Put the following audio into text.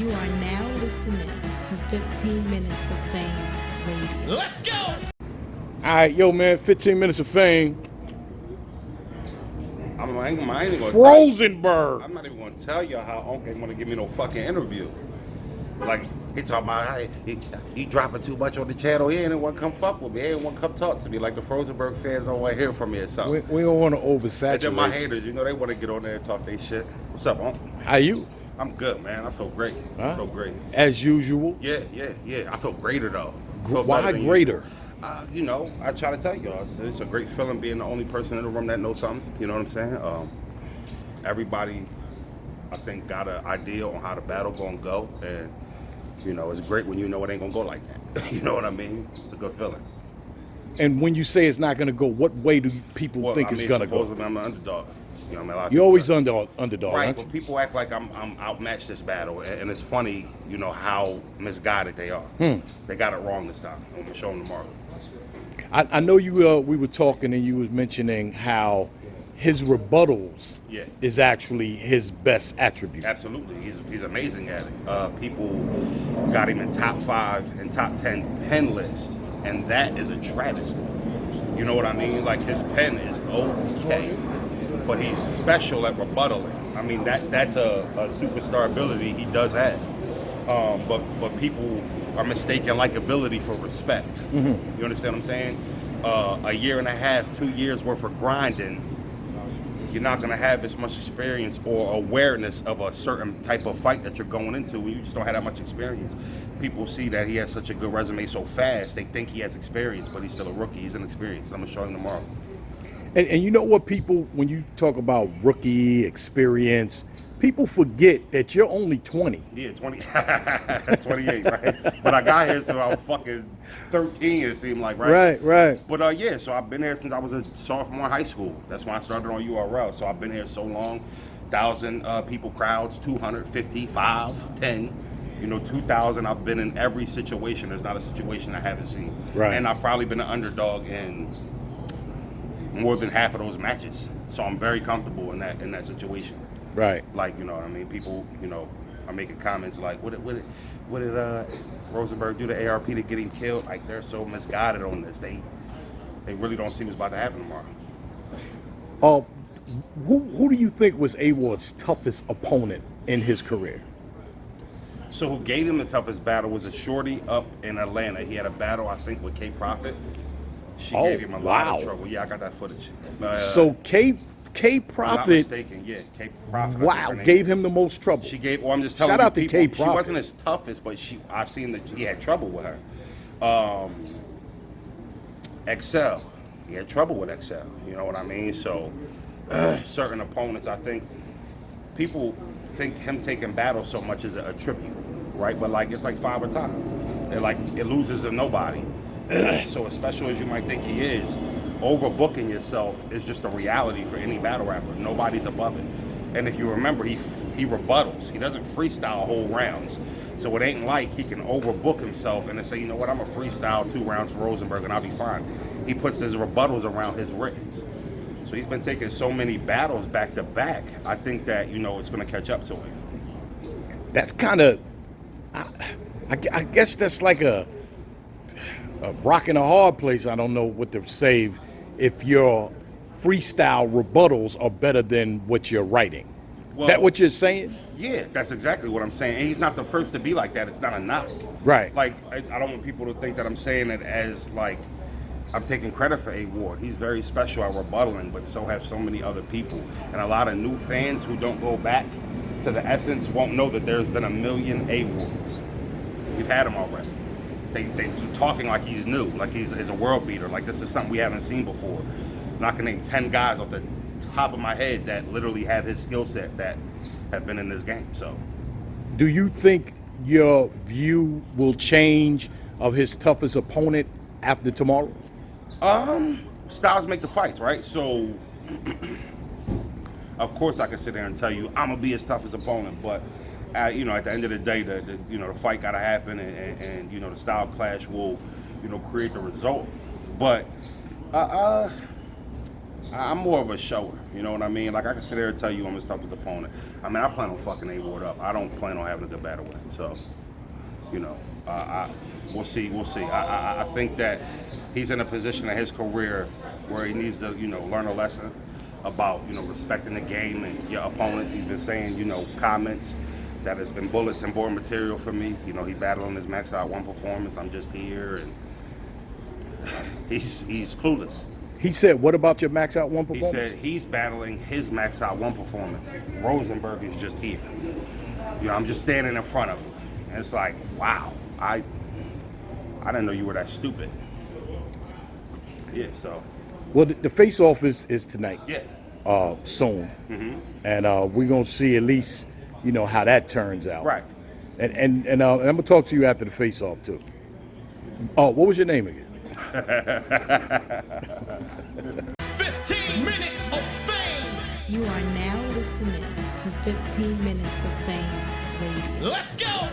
You are now listening to 15 Minutes of Fame Radio. Let's go! All right, yo, man, 15 minutes of fame. I ain't gonna Rosenberg. I'm not even gonna tell y'all how Uncle ain't wanna give me no fucking interview. Like, he talking about how he dropping too much on the channel. He ain't want to come fuck with me. He ain't want to come talk to me. Like the Rosenberg fans don't want to hear from me or something. We don't want to oversaturate. And then my haters, you know, they want to get on there and talk their shit. What's up, Uncle? How you? I'm good, man. I feel great. Huh? I feel great. As usual. Yeah. I feel greater, though. Why greater? You know, I try to tell y'all, it's a great feeling being the only person in the room that knows something. You know what I'm saying? Everybody, I think, got an idea on how the battle gonna go, and you know, it's great when you know it ain't gonna go like that. You know what I mean? It's a good feeling. And when you say it's not gonna go, what way do people think it's gonna go? Supposedly I'm an underdog. You know what I mean? You're always underdog, right? But people act like I'm outmatched this battle, and it's funny, you know, how misguided they are. They got it wrong this time. I'm gonna show them tomorrow. I know you. We were talking, and you was mentioning how his rebuttals is actually his best attribute. Absolutely, he's amazing at it. People got him in top 5 and top 10 pen lists, and that is a travesty. You know what I mean? Like, his pen is okay, but he's special at rebuttaling. I mean, that's a superstar ability he does have. But people are mistaking likability for respect. You understand what I'm saying? A year and a half, 2 years worth of grinding, you're not going to have as much experience or awareness of a certain type of fight that you're going into when you just don't have that much experience. People see that he has such a good resume so fast, they think he has experience, but he's still a rookie. He's inexperienced. I'm going to show him tomorrow. And you know what, people, when you talk about rookie experience, people forget that you're only 20. Yeah, 20, 28, right? But I got here since I was fucking 13, it seemed like, right? Right. But yeah, so I've been here since I was a sophomore in high school. That's when I started on URL. So I've been here so long. 1,000 people crowds, 250, 5, 10. You know, 2,000. I've been in every situation. There's not a situation I haven't seen. Right. And I've probably been an underdog in more than half of those matches. So I'm very comfortable in that situation. Right. Like, you know what I mean? People, you know, are making comments like, what did Rosenberg do to ARP to get him killed? Like, they're so misguided on this. They really don't see what's about to happen tomorrow. Who do you think was A-Ward's toughest opponent in his career? So who gave him the toughest battle was a shorty up in Atlanta. He had a battle, I think, with K Profit. She gave him a lot of trouble. Yeah, I got that footage. So K Profit, not mistaken, yeah, K Profit. wow, gave him the most trouble. She gave. Well, I'm just telling Shout you, out to K Profit. She wasn't his toughest, but I've seen that he had trouble with her. Excel, he had trouble with Excel. You know what I mean? So certain opponents, I think people think him taking battle so much is a tribute, right? But like, it's like Father Time. It loses to nobody. So as special as you might think he is, overbooking yourself is just a reality for any battle rapper. Nobody's above it. And if you remember, he rebuttals. He doesn't freestyle whole rounds. So it ain't like he can overbook himself and then say, you know what, I'm a freestyle 2 rounds for Rosenberg and I'll be fine. He puts his rebuttals around his written. So he's been taking so many battles back to back. I think that, you know, it's going to catch up to him. That's kind of, I guess that's like a rock and a hard place. I don't know what to say if your freestyle rebuttals are better than what you're writing. Well, that what you're saying? Yeah, that's exactly what I'm saying. And he's not the first to be like that. It's not a knock. Right. Like, I don't want people to think that I'm saying it as, like, I'm taking credit for A-Ward. He's very special at rebuttaling, but so have so many other people. And a lot of new fans who don't go back to the essence won't know that there's been a million A-Wards. We've had them already. They talking like he's new, like he's a world beater, like this is something we haven't seen before. I'm not gonna name 10 guys off the top of my head that literally have his skill set that have been in this game. So, do you think your view will change of his toughest opponent after tomorrow? Styles make the fights, right? So, of course, I can sit there and tell you I'm gonna be his toughest opponent, but you know, at the end of the day, the fight gotta happen, and you know, the style clash will, you know, create the result. But I'm more of a shower. You know what I mean? Like I can sit there and tell you I'm his toughest opponent. I mean, I plan on fucking A Ward up. I don't plan on having a good battle with him. So, you know, we'll see. We'll see. I think that he's in a position in his career where he needs to, you know, learn a lesson about, you know, respecting the game and your opponents. He's been saying, you know, comments that has been bulletin board material for me. You know, he battled his max out 1 performance. I'm just here, and he's clueless. He said, what about your max out 1 He performance? said he's battling his max out 1 performance. Rosenberg is just here. You know, I'm just standing in front of him. And it's like, wow, I didn't know you were that stupid. Yeah, so. Well, the face-off is tonight. Yeah. Soon. And we're going to see at least, you know, how that turns out. Right. And I'm going to talk to you after the face-off, too. Oh, what was your name again? 15 minutes of fame. You are now listening to 15 Minutes of Fame Radio. Let's go.